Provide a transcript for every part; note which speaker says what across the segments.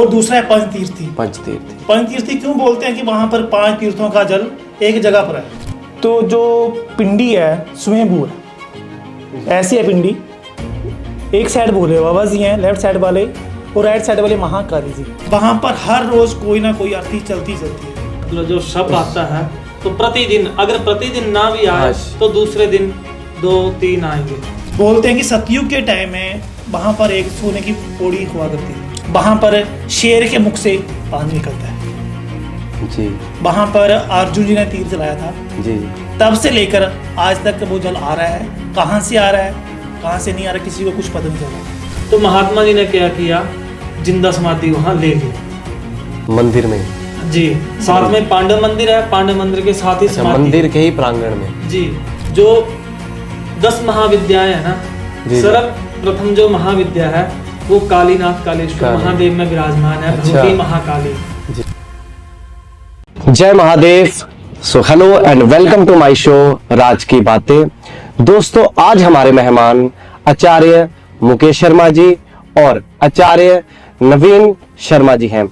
Speaker 1: और दूसरा है पंचतीर्थी।
Speaker 2: पंचतीर्थी।
Speaker 1: पंचतीर्थी क्यों बोलते हैं कि वहां पर 5 तीर्थों का जल एक जगह पर है। तो जो पिंडी है स्वयंभू है, ऐसी है पिंडी। एक साइड भोले बाबा जी हैं लेफ्ट साइड वाले, और राइट साइड वाले महाकाली जी। वहां पर हर रोज कोई ना कोई आरती चलती है।
Speaker 3: मतलब जो शब्द आता है तो प्रतिदिन, अगर प्रतिदिन ना भी आए तो दूसरे दिन 2-3 आएंगे।
Speaker 1: बोलते हैं कि सतयुग के टाइम में वहां पर एक सोने की पौड़ी हुआ करती है। वहां पर शेर के मुख से पानी निकलता है
Speaker 2: जी।
Speaker 1: वहां पर अर्जुन जी ने तीर चलाया था
Speaker 2: जी।
Speaker 1: तब से लेकर आज तक वो जल आ रहा है। कहाँ से आ रहा है, कहाँ से नहीं आ रहा, किसी को कुछ पता नहीं चला।
Speaker 3: तो महात्मा जी ने क्या किया, जिंदा समाधि वहां ले ली
Speaker 2: मंदिर में
Speaker 3: जी। साथ में पांडव मंदिर है, पांडव मंदिर के साथ ही समाधि।
Speaker 2: मंदिर के ही प्रांगण में
Speaker 3: जी। जो 10 महाविद्याएं है ना, सर्वप्रथम जो महाविद्या है वो कालीनाथ कालेश्वर महादेव में विराजमान है। भगवती महाकाली।
Speaker 2: जय Mahadev. So hello and welcome to my show Raj की बातें। दोस्तों, आज हमारे मेहमान आचार्य मुकेश शर्मा जी और आचार्य नवीन शर्मा जी हैं।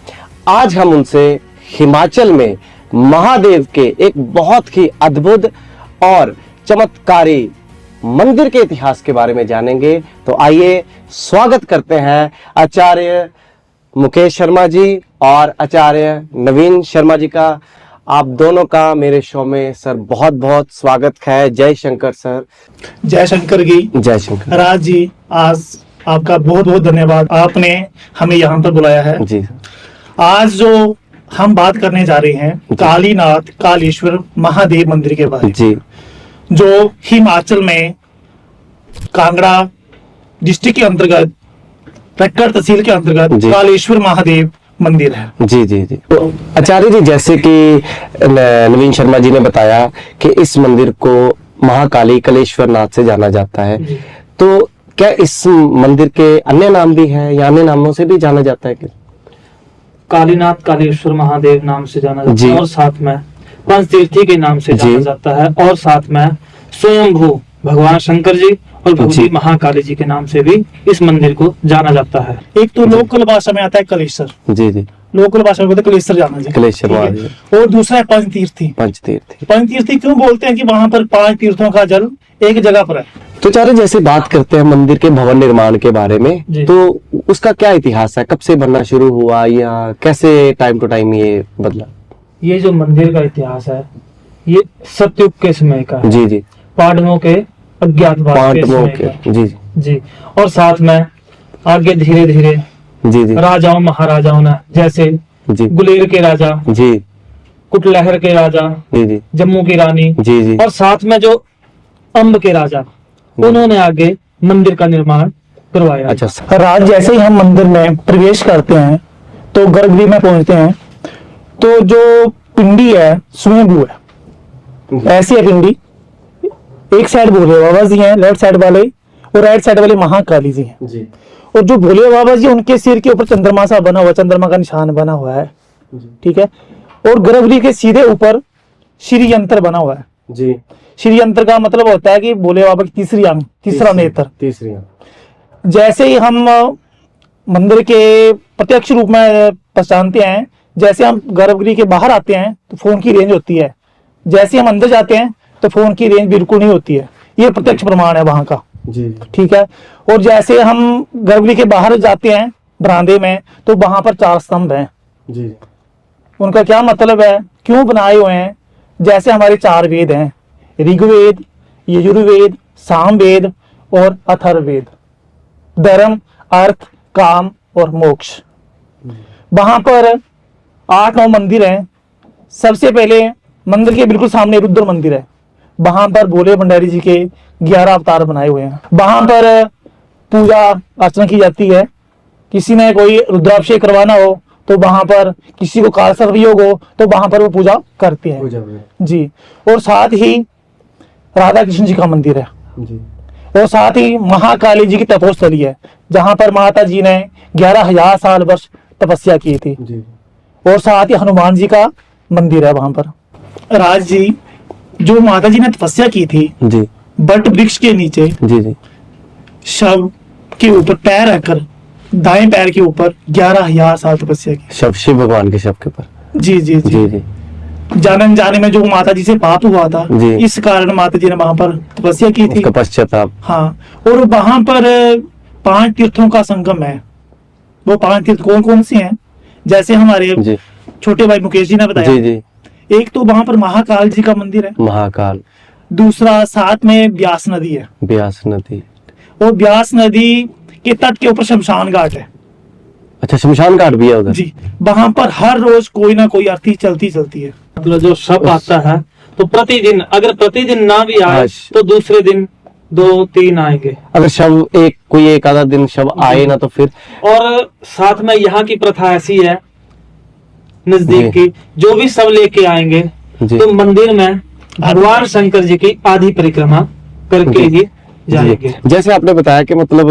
Speaker 2: आज हम उनसे हिमाचल में महादेव के एक बहुत ही अद्भुत और चमत्कारी मंदिर के इतिहास के बारे में जानेंगे। तो आइए स्वागत करते हैं आचार्य मुकेश शर्मा जी और आचार्य नवीन शर्मा जी का। आप दोनों का मेरे शो में सर बहुत बहुत स्वागत है। जय शंकर सर।
Speaker 1: जय शंकर जी।
Speaker 2: जय शंकर।
Speaker 1: राज जी, आज आपका बहुत बहुत धन्यवाद, आपने हमें यहाँ पर बुलाया है।
Speaker 2: जी।
Speaker 1: आज जो हम बात करने जा रहे हैं कालीनाथ कालेश्वर महादेव मंदिर के बारे में
Speaker 2: जी।
Speaker 1: जो हिमाचल में कांगड़ा डिस्ट्रिक्ट के अंतर्गत रक्कड़ तहसील के अंतर्गत कालेश्वर महादेव मंदिर है। जी
Speaker 2: जी जी। तो आचार्य जी, जैसे कि नवीन शर्मा जी ने बताया कि इस मंदिर को महाकाली कलेश्वर नाथ से जाना जाता है, तो क्या इस मंदिर के अन्य नाम भी हैं या अन्य नामों से भी जाना जाता है? क्या
Speaker 3: कालीनाथ कालेश्वर महादेव नाम से जाना जाता है, और साथ में पंचतीर्थी के नाम से जाना जाता है, और साथ में स्वयंभू भगवान शंकर जी और भगवती महाकाली जी के नाम से भी इस मंदिर को जाना जाता है।
Speaker 1: एक तो लोकल भाषा में आता है कलेश्वर।
Speaker 2: जी जी।
Speaker 1: लोकल भाषा में कलेश्वर जाना चाहिए,
Speaker 2: कलेश्वर।
Speaker 1: और दूसरा है पंचतीर्थी।
Speaker 2: पंचतीर्थी।
Speaker 1: पंचतीर्थी क्यों बोलते हैं कि वहां पर 5 तीर्थों का जल एक जगह पर है।
Speaker 2: तो आचार्य, जैसे बात करते हैं मंदिर के भवन निर्माण के बारे में, तो उसका क्या इतिहास है? कब से बनना शुरू हुआ या कैसे टाइम टू टाइम ये बदला?
Speaker 3: ये जो मंदिर का इतिहास है ये सतयुग के समय का है।
Speaker 2: जी जी।
Speaker 3: पांडवों के अज्ञातवास के समय का।
Speaker 2: जी
Speaker 3: जी। और साथ में आगे धीरे धीरे
Speaker 2: जी जी
Speaker 3: राजाओं महाराजाओं ने, जैसे
Speaker 2: जी
Speaker 3: गुलेर के राजा
Speaker 2: जी,
Speaker 3: कुटलहर के राजा
Speaker 2: जी जी,
Speaker 3: जम्मू की रानी
Speaker 2: जी जी,
Speaker 3: और साथ में जो अम्ब के राजा, उन्होंने आगे मंदिर का निर्माण करवाया।
Speaker 2: अच्छा।
Speaker 1: राज, जैसे ही हम मंदिर में प्रवेश करते हैं तो गर्भगृह में पहुंचते हैं तो जो पिंडी है स्वयंभू है, ऐसी है पिंडी। एक साइड भोले बाबा जी हैं लेफ्ट साइड वाले, और राइट साइड वाले महाकाली जी हैं
Speaker 2: जी।
Speaker 1: और जो भोले बाबा जी उनके सिर के ऊपर चंद्रमा सा बना हुआ, चंद्रमा का निशान बना हुआ है, ठीक है। और गर्भगृह के सीधे ऊपर श्री यंत्र बना हुआ है
Speaker 2: जी।
Speaker 1: श्री यंत्र का मतलब होता है कि भोले बाबा की तीसरी आंख, तीसरा नेत्र।
Speaker 2: तीसरी।
Speaker 1: जैसे ही हम मंदिर के प्रत्यक्ष रूप में पहचानते हैं, जैसे हम गर्भगृह के बाहर आते हैं तो फोन की रेंज होती है, जैसे हम अंदर जाते हैं तो फोन की रेंज बिल्कुल नहीं होती है। ये प्रत्यक्ष प्रमाण है वहां का, ठीक है। और जैसे हम गर्भगृह के बाहर जाते हैं बरामदे में तो वहां पर 4 स्तंभ हैं
Speaker 2: जी।
Speaker 1: उनका क्या मतलब है, क्यों बनाए हुए हैं? जैसे हमारे 4 वेद हैं, ऋग्वेद, यजुर्वेद, सामवेद और अथर्ववेद, धर्म, अर्थ, काम और मोक्ष। वहां पर 8-9 मंदिर हैं। सबसे पहले मंदिर के बिल्कुल सामने रुद्र मंदिर है, वहां पर भोले भंडारी जी के 11 अवतार बनाए हुए हैं। वहां पर पूजा अर्चना की जाती है। किसी ने कोई रुद्राभिषेक करवाना हो तो वहां पर, किसी को काल सर्प योग हो तो वहां पर वो पूजा करते हैं जी। और साथ ही राधा कृष्ण जी का मंदिर है
Speaker 2: जी।
Speaker 1: और साथ ही महाकाली जी की तपोस्थली है, जहां पर माता जी ने 11,000 साल वर्ष तपस्या की थी
Speaker 2: जी।
Speaker 1: और साथ ही हनुमान जी का मंदिर है वहां पर। राज जी, जो माता जी ने तपस्या की थी
Speaker 2: जी,
Speaker 1: बट वृक्ष के नीचे
Speaker 2: जी जी,
Speaker 1: शव के ऊपर पैर रखकर दाएं पैर के ऊपर 11,000 साल तपस्या की।
Speaker 2: शव, शिव भगवान के शव के ऊपर।
Speaker 1: जी जी जी,
Speaker 2: जी जी
Speaker 1: जाने अनजाने में जो माता जी से पाप हुआ था,
Speaker 2: जी।
Speaker 1: इस कारण माता जी ने वहां पर तपस्या की थी।
Speaker 2: उसका पश्चाताप।
Speaker 1: हाँ, और वहां पर 5 तीर्थों का संगम है। वो 5 तीर्थ कौन कौन से हैं? जैसे हमारे
Speaker 2: जी
Speaker 1: छोटे भाई मुकेश जी ने बताया।
Speaker 2: जी जी।
Speaker 1: एक तो वहां पर महाकाल जी का मंदिर है,
Speaker 2: महाकाल।
Speaker 1: दूसरा साथ में ब्यास नदी है,
Speaker 2: ब्यास नदी।
Speaker 1: और ब्यास नदी के तट के ऊपर शमशान घाट है।
Speaker 2: अच्छा, शमशान घाट भी है उधर।
Speaker 1: जी, वहां पर हर रोज कोई ना कोई आरती चलती चलती है।
Speaker 3: मतलब जो शव आता है तो प्रतिदिन, अगर प्रतिदिन ना भी आए
Speaker 2: अच्छा।
Speaker 3: तो दूसरे दिन 2-3 आएंगे।
Speaker 2: अगर शव कोई एक आधा दिन शव आए ना तो फिर।
Speaker 3: और साथ में यहाँ की प्रथा ऐसी है नजदीक
Speaker 2: जी।
Speaker 3: की, जो भी शव लेके आएंगे
Speaker 2: जी।
Speaker 3: तो मंदिर में भगवान शंकर जी की आधी परिक्रमा करके
Speaker 2: जी।
Speaker 3: ही जाएंगे।
Speaker 2: जी। जैसे आपने बताया कि मतलब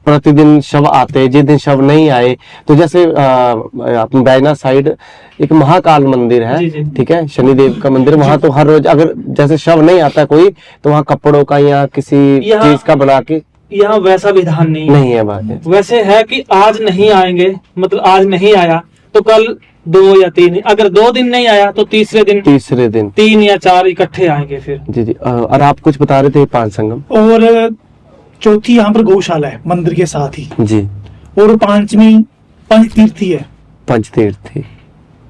Speaker 2: प्रतिदिन शव आते, जिस दिन शव नहीं आए तो जैसे अपने बैजनाथ साइड एक महाकाल मंदिर है।
Speaker 3: जी, जी।
Speaker 2: ठीक है, शनिदेव का मंदिर, वहां तो हर रोज अगर जैसे शव नहीं आता कोई तो वहाँ कपड़ों का या किसी
Speaker 3: यहाँ-
Speaker 2: चीज का बना के।
Speaker 3: यहाँ वैसा विधान नहीं है।
Speaker 2: नहीं है बात।
Speaker 3: वैसे है कि आज नहीं आएंगे, मतलब आज नहीं आया तो कल 2 या 3, अगर 2 दिन नहीं आया तो तीसरे दिन
Speaker 2: तीसरे दिन।
Speaker 3: 3 या 4 इकट्ठे आएंगे फिर।
Speaker 2: जी जी। और आप कुछ बता रहे थे, 5 संगम।
Speaker 1: और चौथी यहाँ पर गौशाला है मंदिर के साथ ही,
Speaker 2: जी।
Speaker 1: और पांचवी पंचतीर्थी है।
Speaker 2: पंचतीर्थी।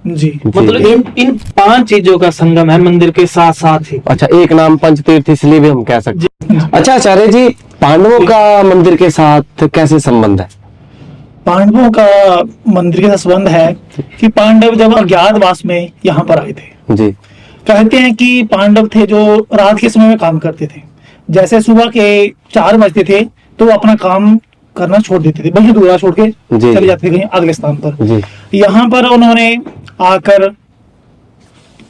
Speaker 1: जी,
Speaker 3: मतलब इन 5 चीजों का संगम है मंदिर के साथ साथ ही।
Speaker 2: अच्छा, एक नाम पंचतीर्थ इसलिए भी हम कह सकते हैं। अच्छा आचार्य जी, पांडवों का मंदिर के साथ कैसे संबंध है?
Speaker 1: पांडवों का मंदिर के साथ संबंध है कि पांडव जब अज्ञातवास में यहाँ पर आए थे,
Speaker 2: जी
Speaker 1: कहते हैं कि पांडव थे जो रात के समय में काम करते थे। जैसे सुबह के 4 बजते थे तो वो अपना काम करना छोड़ देते थे, बल्कि दूसरा छोड़ के
Speaker 2: जी।
Speaker 1: चले जाते थे कहीं अगले स्थान पर।
Speaker 2: जी।
Speaker 1: यहाँ पर उन्होंने आकर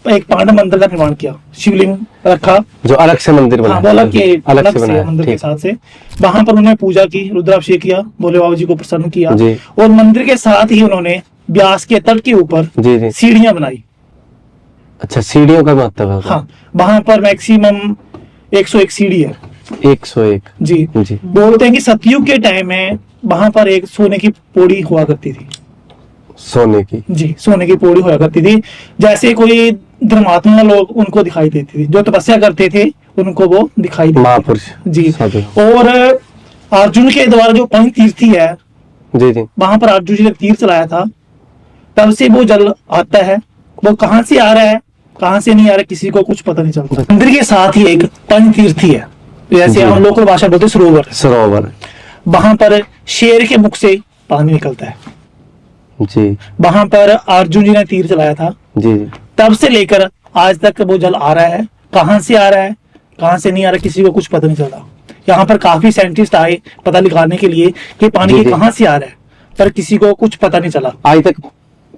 Speaker 1: एक पांडव मंदिर का निर्माण किया, शिवलिंग रखा।
Speaker 2: जो अलग से मंदिर बना
Speaker 1: हाँ, वो अलग
Speaker 2: अलग से
Speaker 1: से
Speaker 2: बनाया।
Speaker 1: मंदिर के
Speaker 2: ठीक।
Speaker 1: साथ से वहां पर उन्होंने पूजा की, रुद्राभिषेक किया, भोले बाबा जी को प्रसन्न किया,
Speaker 2: जी।
Speaker 1: और मंदिर के साथ ही उन्होंने ब्यास के तट के ऊपर
Speaker 2: जी जी।
Speaker 1: सीढ़ियां बनाई।
Speaker 2: अच्छा, सीढ़ियों का महत्व है।
Speaker 1: हाँ, वहां पर मैक्सिमम 101 सीढ़ी है।
Speaker 2: 101।
Speaker 1: जी।
Speaker 2: जी।
Speaker 1: बोलते हैं कि सतयुग के टाइम में वहां पर एक सोने की पौड़ी हुआ करती थी।
Speaker 2: सोने की।
Speaker 1: जी, सोने की पौड़ी हुआ करती थी। जैसे कोई धर्मात्मा लोग उनको दिखाई देती थी, जो तपस्या करते थे उनको वो दिखाई देती थी।
Speaker 2: महापुरुष।
Speaker 1: जी।
Speaker 2: साधु।
Speaker 1: और अर्जुन के द्वारा जो पंचतीर्थी है,
Speaker 2: जी जी।
Speaker 1: वहां पर अर्जुन जी ने तीर चलाया था, तब से वो जल आता है। वो कहाँ से आ रहा है, कहाँ से नहीं आ रहा है, किसी को कुछ पता नहीं चलता। मंदिर के साथ ही एक पंचतीर्थी है, जैसे
Speaker 2: जी।
Speaker 1: हम लोकल भाषा बोलते हैं सरोवर।
Speaker 2: सरोवर।
Speaker 1: वहां पर शेर के मुख से पानी निकलता है।
Speaker 2: जी
Speaker 1: वहां पर अर्जुन जी ने तीर चलाया था,
Speaker 2: जी जी।
Speaker 1: तब से लेकर आज तक वो जल आ रहा है। कहाँ से आ रहा है, कहाँ से नहीं आ रहा, किसी को कुछ पता नहीं चलता। यहाँ पर काफी साइंटिस्ट आए पता निकालने के लिए कि पानी
Speaker 2: जी, जी।
Speaker 1: कहाँ से आ रहा है, पर किसी को कुछ पता नहीं चला।
Speaker 2: आज तक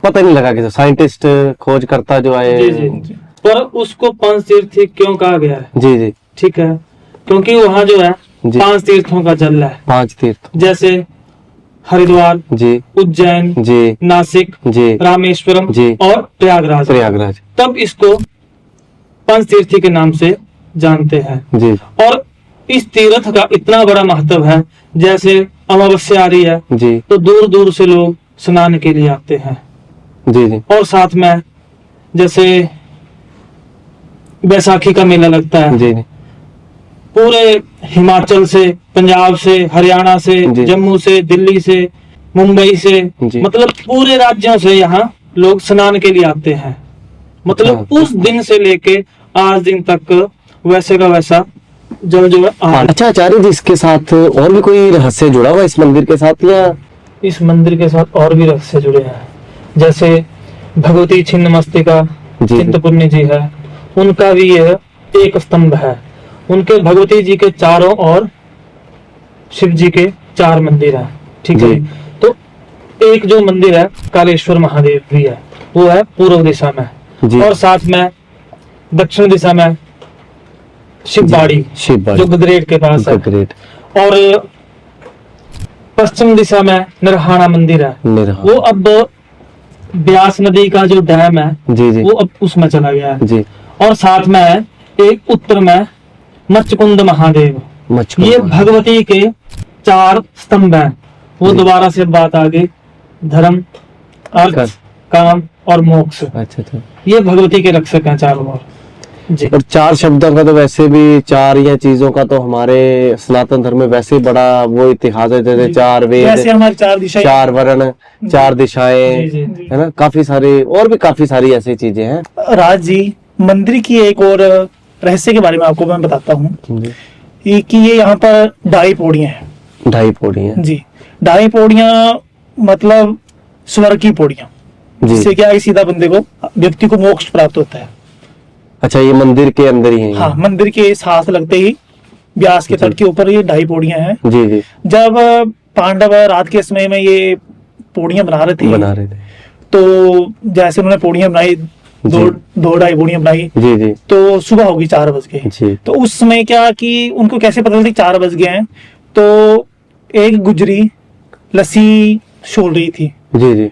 Speaker 2: पता नहीं लगा कि साइंटिस्ट खोज करता जो आए।
Speaker 3: जी जी। पर उसको पंचतीर्थी क्यों कहा गया है?
Speaker 2: जी जी।
Speaker 3: ठीक है, क्योंकि वहाँ जो है
Speaker 2: जी।
Speaker 3: 5 तीर्थों का जल है।
Speaker 2: 5 तीर्थ।
Speaker 3: जैसे हरिद्वार,
Speaker 2: जी
Speaker 3: उज्जैन,
Speaker 2: जी
Speaker 3: नासिक,
Speaker 2: जी।
Speaker 3: रामेश्वरम
Speaker 2: जी।
Speaker 3: और प्रयागराज।
Speaker 2: प्रयागराज।
Speaker 3: तब इसको पंचतीर्थी के नाम से जानते हैं।
Speaker 2: जी
Speaker 3: और इस तीर्थ का इतना बड़ा महत्व है, जैसे अमावस्या आ रही है
Speaker 2: जी
Speaker 3: तो दूर दूर से लोग स्नान के लिए आते हैं।
Speaker 2: जी जी।
Speaker 3: और साथ में जैसे बैसाखी का मेला लगता है,
Speaker 2: जी जी।
Speaker 3: पूरे हिमाचल से, पंजाब से, हरियाणा से,
Speaker 2: जी।
Speaker 3: जम्मू से, दिल्ली से, मुंबई से,
Speaker 2: जी।
Speaker 3: मतलब पूरे राज्यों से यहाँ लोग स्नान के लिए आते हैं। मतलब
Speaker 2: अच्छा।
Speaker 3: उस दिन से लेके आज दिन तक वैसे का वैसा जल जो है आ रहा है।
Speaker 2: अच्छा आचार्य जी, इसके साथ और भी कोई रहस्य जुड़ा हुआ है इस मंदिर के साथ, या?
Speaker 3: इस मंदिर के साथ और भी रहस्य जुड़े हैं। जैसे भगवती छिन्नमस्तिका
Speaker 2: जी।
Speaker 3: चिंतपूर्णी जी है, उनका भी यह एक स्तंभ है। उनके भगवती जी के चारों और शिव जी के 4 मंदिर हैं। ठीक है,
Speaker 2: जी।
Speaker 3: तो एक जो मंदिर है कालेश्वर महादेव भी है, वो है पूर्व दिशा में।
Speaker 2: जी।
Speaker 3: और साथ में दक्षिण दिशा में शिवबाड़ी,
Speaker 2: शिवबाड़ी।
Speaker 3: जो गदरेट के पास है।
Speaker 2: ग्रेट।
Speaker 3: और पश्चिम दिशा में नरहाना मंदिर है,
Speaker 2: निरहा।
Speaker 3: वो अब ब्यास नदी का जो डैम है
Speaker 2: जी जी
Speaker 3: वो अब उसमें चला गया है।
Speaker 2: जी।
Speaker 3: और साथ में एक उत्तर में मच्छकुंड महादेव।
Speaker 2: मच्छकुंड
Speaker 3: ये
Speaker 2: महादेव।
Speaker 3: भगवती के 4 स्तंभ हैं। वो
Speaker 2: जी।
Speaker 3: दोबारा से बात आ गई धर्म, अर्थ,
Speaker 2: कर्म।
Speaker 3: काम और मोक्ष।
Speaker 2: अच्छा अच्छा।
Speaker 3: ये भगवती के रक्षक हैं चारों ओर। जी
Speaker 2: और चार शब्दों का तो वैसे भी, चार या चीजों का तो हमारे सनातन धर्म में वैसे ही बड़ा वो इतिहास है, जैसे
Speaker 3: जी।
Speaker 2: चार
Speaker 1: जैसे
Speaker 2: वेद,
Speaker 1: हमारी चार दिशाएं,
Speaker 2: चार वर्ण, चार दिशाएं,
Speaker 3: जी जी
Speaker 2: है ना, काफी सारे और भी काफी सारी ऐसी चीजें हैं।
Speaker 1: राज जी, मंदिर की एक और रहस्य के बारे में आपको मैं बताता हूँ
Speaker 2: जी।
Speaker 1: कि ये यहाँ पर 2.5 पौड़ियाँ हैं।
Speaker 2: 2.5 पौड़ी है।
Speaker 1: जी, 2.5 पौड़ियाँ मतलब स्वर्ग की पौड़ियाँ,
Speaker 2: जी।
Speaker 1: जिससे क्या है, सीधा बंदे को, व्यक्ति को मोक्ष प्राप्त होता है।
Speaker 2: अच्छा, ये मंदिर के अंदर ही है?
Speaker 1: हाँ, मंदिर के साथ लगते ही ब्यास के
Speaker 2: जी।
Speaker 1: तट के ऊपर ये 2.5 पौड़ियाँ हैं।
Speaker 2: जी जी।
Speaker 1: जब पांडव रात के समय में ये पौड़ियाँ बना रहे थे,
Speaker 2: बना रहे थे।
Speaker 1: तो जैसे उन्होंने पौड़ियाँ बनाई,
Speaker 2: जी।
Speaker 1: 2-2.5 पौड़ियाँ बनाई,
Speaker 2: जी जी
Speaker 1: तो सुबह होगी, 4 बज गए।
Speaker 2: जी।
Speaker 1: तो उस समय क्या कि उनको कैसे पता चलती 4 बज गए हैं, तो एक गुजरी लस्सी छोड़ रही थी,
Speaker 2: जी जी।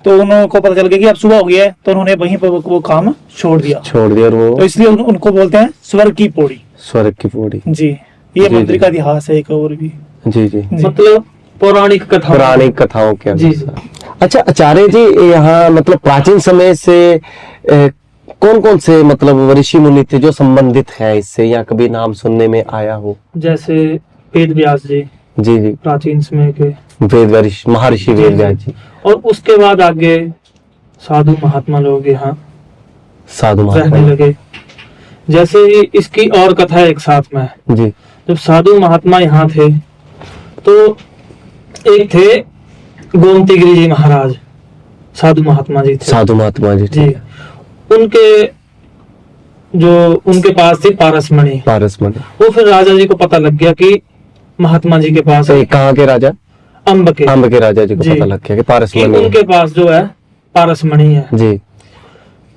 Speaker 1: तो उनको पता चल गया कि अब सुबह हो गया है, तो उन्होंने वहीं पर वो काम छोड़ दिया।
Speaker 2: छोड़ दिया। और
Speaker 1: तो
Speaker 2: वो
Speaker 1: इसलिए उनको बोलते हैं स्वर्ग की पौड़ी।
Speaker 2: स्वर्ग की पौड़ी।
Speaker 1: जी, ये
Speaker 2: जी,
Speaker 1: मंदिर
Speaker 2: जी।
Speaker 1: का इतिहास है एक और भी।
Speaker 2: जी जी।
Speaker 1: जी।
Speaker 3: मतलब पौराणिक कथा।
Speaker 2: पौराणिक कथाओं के
Speaker 3: जी
Speaker 2: अनुसार। अच्छा आचार्य जी, यहाँ मतलब प्राचीन समय से कौन कौन से मतलब ऋषि मुनि थे जो संबंधित है इससे, या कभी नाम सुनने में आया हो?
Speaker 3: जैसे वेद व्यास जी,
Speaker 2: जी जी।
Speaker 3: प्राचीन समय के।
Speaker 2: वेद महर्षि
Speaker 3: जी,
Speaker 2: वेद
Speaker 3: जी।
Speaker 2: व्यास जी।
Speaker 3: और उसके बाद आगे साधु महात्मा लोग यहाँ
Speaker 2: साधु
Speaker 3: रहने
Speaker 2: महात्मा।
Speaker 3: लगे। जैसे ही इसकी और कथा एक साथ में है।
Speaker 2: जी
Speaker 3: जब साधु महात्मा यहाँ थे, तो एक थे गोमतीगिरी जी महाराज, साधु महात्मा जी थे।
Speaker 2: साधु महात्मा जी।
Speaker 3: जी, उनके जो उनके पास थी पारसमणि।
Speaker 2: पारसमणि।
Speaker 3: वो फिर राजा जी को पता लग गया कि महात्मा जी के पास
Speaker 2: तो कहाँ के राजा?
Speaker 3: अम्ब के
Speaker 2: अम्ब के राजा जी को
Speaker 3: जी।
Speaker 2: पता लग गया कि
Speaker 3: कि
Speaker 2: पारसमणि
Speaker 3: उनके पास जो है पारसमणि है।
Speaker 2: जी।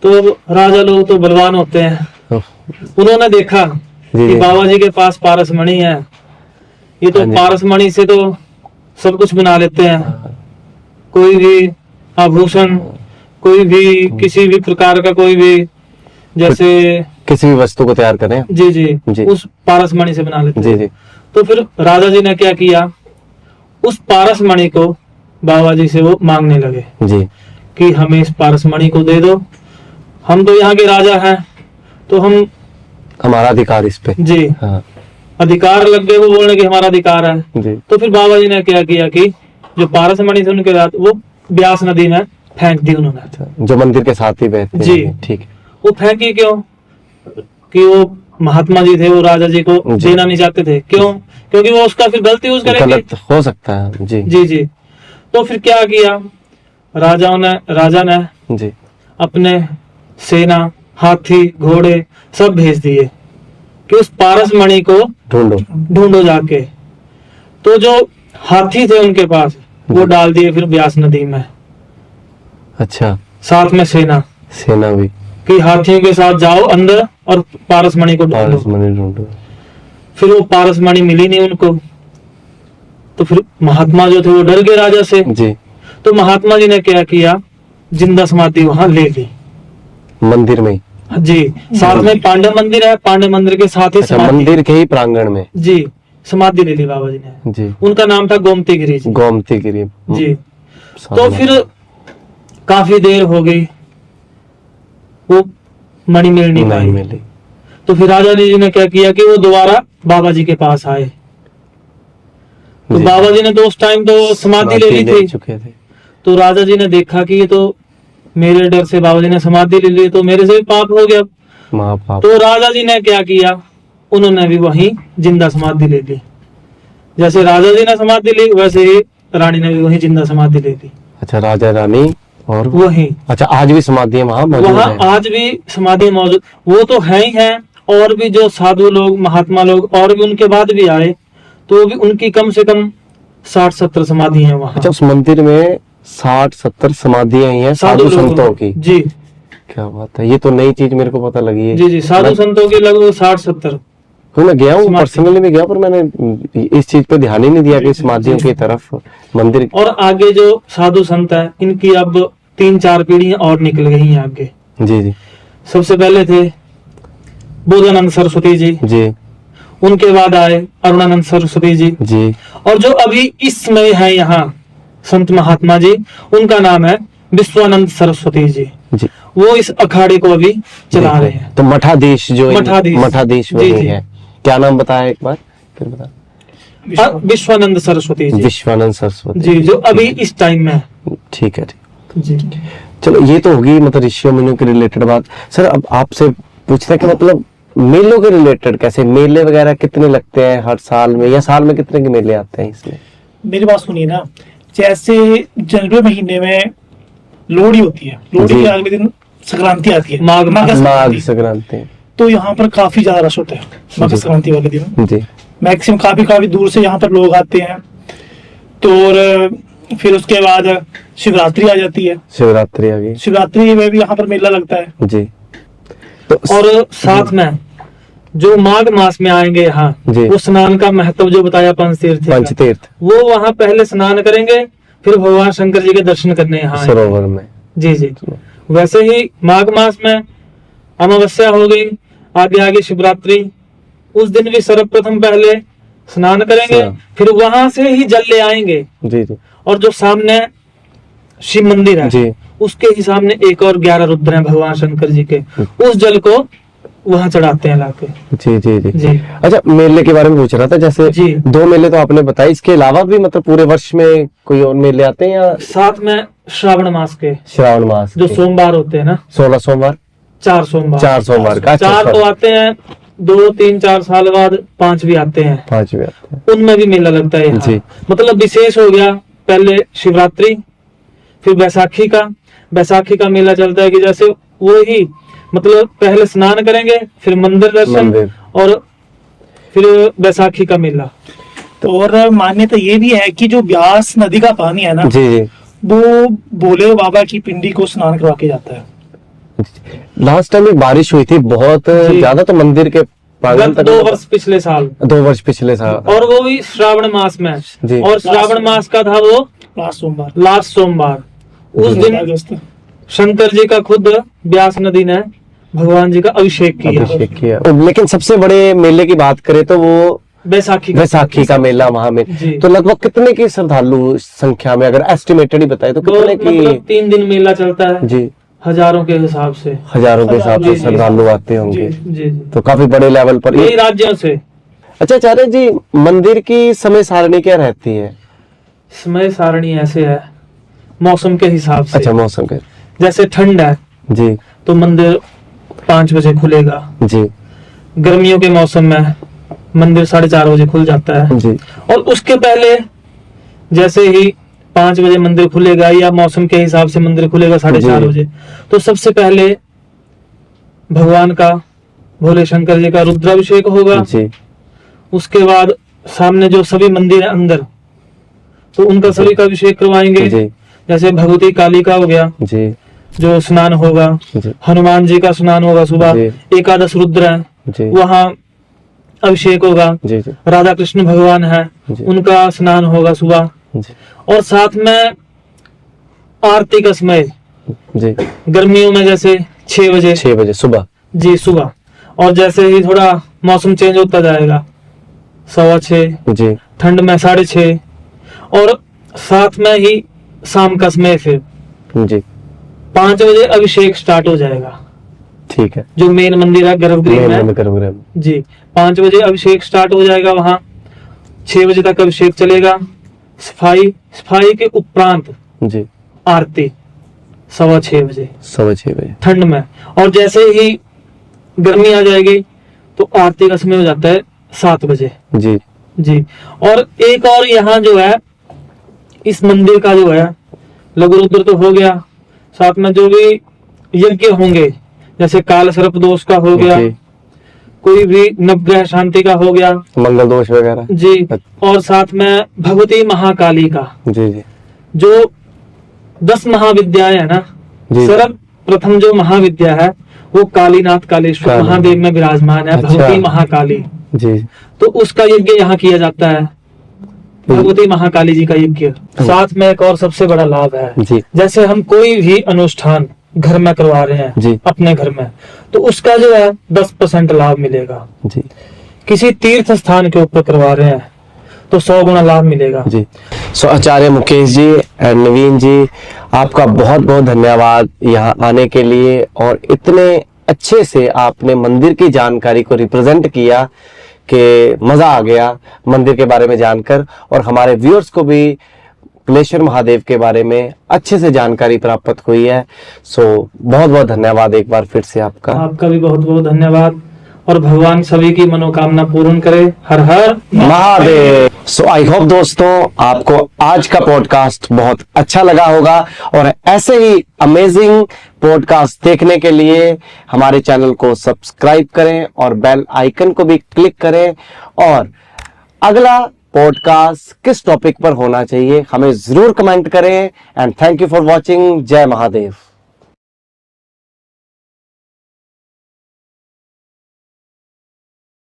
Speaker 3: तो अब राजा लोग तो बलवान होते हैं, उन्होंने देखा
Speaker 2: जी,
Speaker 3: कि
Speaker 2: जी।
Speaker 3: बाबा जी के पास पारसमणि है, ये तो
Speaker 2: हाँ जी।
Speaker 3: पारसमणि से तो सब कुछ बना लेते हैं, कोई भी आभूषण, कोई भी किसी भी प्रकार का, कोई भी जैसे
Speaker 2: किसी भी वस्तु को तैयार करें।
Speaker 3: जी जी,
Speaker 2: जी।
Speaker 3: उस पारसमणि से बना लेते
Speaker 2: जी
Speaker 3: हैं।
Speaker 2: जी।
Speaker 3: तो फिर राजा जी ने क्या किया, उस पारसमणि को बाबा जी से वो मांगने लगे
Speaker 2: जी
Speaker 3: कि हमें इस पारसमणि को दे दो, हम तो यहाँ के राजा हैं, तो हम
Speaker 2: हमारा अधिकार इस पे।
Speaker 3: जी
Speaker 2: हाँ
Speaker 3: अधिकार लग गए, वो बोलने की हमारा अधिकार है।
Speaker 2: जी।
Speaker 3: तो फिर बाबा जी ने क्या किया कि जो पारसमणि थे उनके साथ वो ब्यास नदी में फेंक दी उन्होंने।
Speaker 2: जो मंदिर के साथ ही बहते
Speaker 3: जी।
Speaker 2: हैं। ठीक है।
Speaker 3: वो फेंकी क्यों? कि वो महात्मा जी थे, वो राजा जी को
Speaker 2: जी।
Speaker 3: देना नहीं चाहते थे। क्यों? क्योंकि वो उसका फिर गलत यूज करेंगे।
Speaker 2: गलत हो सकता है। जी
Speaker 3: जी जी। तो फिर क्या किया राजा ने
Speaker 2: जी।
Speaker 3: अपने सेना, हाथी, घोड़े सब भेज दिए कि उस पारसमणि को
Speaker 2: ढूंढो।
Speaker 3: ढूंढो जाके। तो जो हाथी थे उनके पास, वो डाल दिए फिर ब्यास नदी में,
Speaker 2: अच्छा,
Speaker 3: साथ में सेना,
Speaker 2: सेना भी।
Speaker 3: कि हाथियों के साथ जाओ अंदर और पारसमणि को ढूंढो।
Speaker 2: पारसमणि ढूंढो।
Speaker 3: फिर वो पारसमणि मिली नहीं उनको, तो फिर महात्मा जो थे वो डर गए राजा से।
Speaker 2: जी।
Speaker 3: तो महात्मा जी ने क्या किया, जिंदा समाधि वहां ले ली
Speaker 2: मंदिर में ही?
Speaker 3: जी। साथ में पांडव मंदिर है, पांडव मंदिर के साथ ही
Speaker 2: अच्छा,
Speaker 3: समाधि।
Speaker 2: मंदिर के ही प्रांगण में?
Speaker 3: जी, समाधि ले ली बाबा जी ने।
Speaker 2: जी।
Speaker 3: उनका नाम था गोमतीगिरी जी।
Speaker 2: गोमती गिरी।
Speaker 3: जी। तो फिर काफी देर हो गई, वो मणि मिल नहीं
Speaker 2: नहीं
Speaker 3: पाई।
Speaker 2: मिली।
Speaker 3: तो फिर राजा जी ने क्या किया कि वो दोबारा बाबा जी के पास आए। तो
Speaker 2: जी।
Speaker 3: बाबा जी ने तो उस टाइम तो समाधि ले ली थी।
Speaker 2: चुके थे।
Speaker 3: तो राजा जी ने देखा कि ये तो मेरे डर से बाबा जी ने समाधि ले ली, तो मेरे से भी पाप हो गया।
Speaker 2: महापाप।
Speaker 3: तो राजा जी ने क्या किया, उन्होंने भी वहीं जिंदा समाधि ले ली। जैसे राजा जी ने समाधि ली, वैसे ही रानी ने भी वहीं जिंदा समाधि ले ली।
Speaker 2: अच्छा, राजा रानी और
Speaker 3: वहीं।
Speaker 2: अच्छा, आज भी समाधि वहां मौजूद
Speaker 3: वहां
Speaker 2: है?
Speaker 3: आज भी समाधि मौजूद, वो तो है ही है। और भी जो साधु लोग, महात्मा लोग और भी उनके बाद भी आए, तो भी उनकी कम से कम 60-70 समाधि है वहां।
Speaker 2: अच्छा, उस मंदिर में 60-70 समाधियां ही हैं साधु
Speaker 3: लोगों
Speaker 2: संतों की?
Speaker 3: जी
Speaker 2: क्या बात है, ये तो नई चीज मेरे को पता लगी है।
Speaker 3: जी जी, साधु संतों की लगभग 60-70।
Speaker 2: मैं गया हूँ,
Speaker 3: समाधि।
Speaker 2: पर्सनली भी गया, पर मैंने इस चीज पे ध्यान ही नहीं दिया कि समाधियों की तरफ मंदिर।
Speaker 3: और आगे जो साधु संत है, इनकी अब 3-4 पीढ़ियां और निकल गई हैं आगे।
Speaker 2: जी जी
Speaker 3: सबसे पहले थे बोधानंद सरस्वती जी,
Speaker 2: जी
Speaker 3: उनके बाद आए अरुणानंद सरस्वती जी,
Speaker 2: जी।
Speaker 3: और जो अभी इस समय है यहाँ संत महात्मा जी, उनका नाम है विश्वानंद सरस्वती जी।
Speaker 2: जी।
Speaker 3: वो इस अखाड़े को अभी चला रहे हैं।
Speaker 2: तो मठाधीश जो
Speaker 3: मठाधीश।
Speaker 2: मठाधीश
Speaker 3: जी,
Speaker 2: वही
Speaker 3: जी।
Speaker 2: है। क्या नाम बताया एक बार फिर बता।
Speaker 3: विश्वानंद सरस्वती जी।
Speaker 2: विश्वानंद सरस्वती
Speaker 3: जी, जो अभी इस टाइम में है।
Speaker 2: ठीक है, ठीक।
Speaker 3: जी।
Speaker 2: चलो ये तो होगी मतलब ऋषियों मुनियों के रिलेटेड बात। सर अब आपसे पूछते हैं कि मतलब मेलों के रिलेटेड कैसे, मेले वगैरह कितने लगते हैं हर साल में, या साल में कितने के मेले आते हैं इसमें?
Speaker 1: मेरी बात सुनिए ना, जैसे जनवरी महीने में लोहड़ी होती है, लोहड़ी
Speaker 2: जी।
Speaker 1: के अगले दिन संक्रांति आती है,
Speaker 3: माघ
Speaker 1: मकर
Speaker 2: माघ
Speaker 1: संक्रांति।
Speaker 2: संक्रांति।
Speaker 1: तो यहाँ पर काफी ज्यादा रश होता है मकर
Speaker 2: जी।
Speaker 1: संक्रांति वाले दिन।
Speaker 2: जी।
Speaker 1: मैक्सिमम काफी दूर से यहाँ पर लोग आते हैं। तो और फिर उसके बाद शिवरात्रि आ जाती है।
Speaker 2: शिवरात्रि आ गई।
Speaker 1: शिवरात्रि में भी यहाँ पर मेला लगता है।
Speaker 2: जी। तो
Speaker 3: और साथ में जो माघ मास में आएंगे यहाँ,
Speaker 2: जी।
Speaker 3: वो स्नान का महत्व जो बताया पंचतीर्थ का,
Speaker 2: पंचतीर्थ
Speaker 3: वो वहाँ पहले स्नान करेंगे, फिर भगवान शंकर जी के दर्शन करने यहाँ आएंगे।
Speaker 2: सरोवर में।
Speaker 3: जी जी। वैसे ही माघ मास में अमावस्या हो गई, आगे आगे शिवरात्रि, उस दिन भी सर्वप्रथम पहले स्नान करेंगे, फिर वहां से ही जल ले आएंगे।
Speaker 2: जी जी।
Speaker 3: और जो सामने शिव मंदिर है,
Speaker 2: जी।
Speaker 3: उसके ही सामने एक और 11 रुद्र हैं भगवान शंकर जी के, उस जल को वहां चढ़ाते हैं लाके।
Speaker 2: जी जी जी।
Speaker 3: जी।
Speaker 2: अच्छा, मेले के बारे में पूछ रहा था, जैसे
Speaker 3: जी।
Speaker 2: 2 मेले तो आपने बताए, इसके अलावा भी मतलब पूरे वर्ष में कोई और मेले आते हैं या
Speaker 3: साथ में श्रावण मास के
Speaker 2: श्रावण मास
Speaker 3: जो
Speaker 2: के?
Speaker 3: सोमवार होते हैं ना,
Speaker 2: 16 सोमवार
Speaker 3: 4 सोमवार।
Speaker 2: 4 सोमवार का।
Speaker 3: 4 तो आते हैं, 2 3 4 साल बाद 5 भी आते हैं,
Speaker 2: 5 भी आते हैं।
Speaker 3: उनमें भी मेला लगता है यहाँ।
Speaker 2: जी।
Speaker 3: मतलब विशेष हो गया, पहले शिवरात्रि, फिर बैसाखी का मेला चलता है कि जैसे वो ही मतलब पहले स्नान करेंगे, फिर मंदिर दर्शन, और फिर बैसाखी का मेला।
Speaker 1: तो और मान्यता ये भी है कि जो ब्यास नदी का पानी है ना,
Speaker 2: जी जी।
Speaker 1: वो भोले बाबा की पिंडी को स्नान करवा के जाता है।
Speaker 2: लास्ट टाइम बारिश हुई थी बहुत
Speaker 3: जी।
Speaker 2: ज्यादा, तो मंदिर के प्रांगण तक
Speaker 3: 2 वर्ष पिछले साल,
Speaker 2: 2 वर्ष पिछले साल।
Speaker 3: और वो भी श्रावण मास में।
Speaker 2: जी।
Speaker 3: और श्रावण मास का था वो लास्ट सोमवार। उस
Speaker 2: जी।
Speaker 3: दिन
Speaker 1: अगस्त।
Speaker 3: शंकर जी का खुद ब्यास नदी ने भगवान जी का अभिषेक किया।
Speaker 2: अभिषेक किया। लेकिन सबसे बड़े मेले की बात करें तो वो
Speaker 3: बैसाखी
Speaker 2: का मेला वहां में।
Speaker 3: जी।
Speaker 2: तो लगभग कितने की श्रद्धालु संख्या में, अगर एस्टिमेटेड ही बताए तो कितने की?
Speaker 3: मतलब 3 दिन मेला चलता है
Speaker 2: जी।
Speaker 3: हजारों के हिसाब से।
Speaker 2: हजारों के हिसाब से
Speaker 3: जी, जी।
Speaker 2: श्रद्धालु आते होंगे।
Speaker 3: जी जी।
Speaker 2: तो काफी बड़े लेवल पर
Speaker 3: कई राज्यों से।
Speaker 2: अच्छा आचार्य जी, मंदिर की समय सारणी क्या रहती है?
Speaker 3: समय सारणी ऐसे है मौसम के हिसाब से।
Speaker 2: अच्छा, मौसम के।
Speaker 3: जैसे ठंड है
Speaker 2: जी
Speaker 3: तो मंदिर 5 बजे खुलेगा।
Speaker 2: जी
Speaker 3: गर्मियों के मौसम में मंदिर 4:30 बजे खुल जाता है।
Speaker 2: जी।
Speaker 3: और उसके पहले जैसे ही 5 बजे मंदिर खुलेगा, या मौसम के हिसाब से मंदिर खुलेगा 4:30
Speaker 2: जी।
Speaker 3: बजे, तो सबसे पहले भगवान का, भोले शंकर जी का रुद्राभिषेक होगा।
Speaker 2: जी।
Speaker 3: उसके बाद सामने जो सभी मंदिर है अंदर, तो उनका सभी का अभिषेक करवाएंगे।
Speaker 2: जी
Speaker 3: जैसे भगवती काली का हो गया,
Speaker 2: जी
Speaker 3: जो स्नान होगा।
Speaker 2: जी
Speaker 3: हनुमान जी का स्नान होगा सुबह।
Speaker 2: जी।
Speaker 3: 11 रुद्र है,
Speaker 2: जी
Speaker 3: वहाँ अभिषेक होगा।
Speaker 2: जी जी
Speaker 3: राधा कृष्ण भगवान है,
Speaker 2: जी।
Speaker 3: उनका स्नान होगा सुबह।
Speaker 2: जी
Speaker 3: और साथ में आरती का समय
Speaker 2: जी।
Speaker 3: गर्मियों में जैसे 6 बजे
Speaker 2: 6 बजे सुबह।
Speaker 3: जी सुबह। और जैसे ही थोड़ा मौसम चेंज होता जाएगा 6:15,
Speaker 2: जी
Speaker 3: ठंड में 6:30, और साथ में ही शाम का समय फिर
Speaker 2: जी।
Speaker 3: 5 बजे अभिषेक स्टार्ट हो जाएगा।
Speaker 2: ठीक है।
Speaker 3: जो मेन मंदिर है गर्भगृह में,
Speaker 2: गर्भगृह में।
Speaker 3: जी 5 बजे अभिषेक स्टार्ट हो जाएगा। वहाँ 6 बजे तक अभिषेक चलेगा। सफाई के उपरांत
Speaker 2: जी।
Speaker 3: आरती 6:15 बजे
Speaker 2: 6:15 बजे
Speaker 3: ठंड में। और जैसे ही गर्मी आ जाएगी तो आरती का समय हो जाता है 7 बजे
Speaker 2: जी
Speaker 3: जी। और एक और यहाँ जो है इस मंदिर का जो है लघु रुद्र तो हो गया, साथ में जो भी यज्ञ होंगे जैसे काल सर्प दोष का हो गया,
Speaker 2: जी।
Speaker 3: कोई भी नवग्रह शांति का हो गया
Speaker 2: मंगल दोष वगैरह।
Speaker 3: जी। और साथ में भगवती महाकाली का,
Speaker 2: जी जी
Speaker 3: जो 10 महाविद्याएं है ना,
Speaker 2: जी।
Speaker 3: सर्वप्रथम जो महाविद्या है वो कालीनाथ कालेश्वर
Speaker 2: काली।
Speaker 3: महादेव में विराजमान है।
Speaker 2: अच्छा।
Speaker 3: भगवती महाकाली,
Speaker 2: जी
Speaker 3: तो उसका यज्ञ यहाँ किया जाता है, भगवती महाकाली जी का यज्ञ। साथ में एक और सबसे बड़ा लाभ है,
Speaker 2: जी
Speaker 3: जैसे हम कोई भी अनुष्ठान घर में करवा रहे हैं
Speaker 2: जी।
Speaker 3: अपने घर में, तो उसका जो है 10% लाभ मिलेगा।
Speaker 2: जी
Speaker 3: किसी तीर्थ स्थान के ऊपर करवा रहे हैं तो 100 गुना लाभ मिलेगा।
Speaker 2: जी। सो आचार्य मुकेश जी एंड नवीन जी, आपका बहुत बहुत धन्यवाद यहाँ आने के लिए, और इतने अच्छे से आपने मंदिर की जानकारी को रिप्रेजेंट किया कि मजा आ गया मंदिर के बारे में जानकर, और हमारे व्यूअर्स को भी पिलेश्वर महादेव के बारे में अच्छे से जानकारी प्राप्त हुई है। सो बहुत बहुत धन्यवाद एक बार फिर से आपका।
Speaker 3: आपका भी बहुत बहुत धन्यवाद, और भगवान सभी की मनोकामना पूर्ण करे। हर हर
Speaker 2: महादेव। सो आई होप दोस्तों आपको आज का पॉडकास्ट बहुत अच्छा लगा होगा, और ऐसे ही अमेजिंग पॉडकास्ट देखने के लिए हमारे चैनल को सब्सक्राइब करें और बेल आइकन को भी क्लिक करें, और अगला पॉडकास्ट किस टॉपिक पर होना चाहिए हमें जरूर कमेंट करें। And thank you for watching. जय महादेव।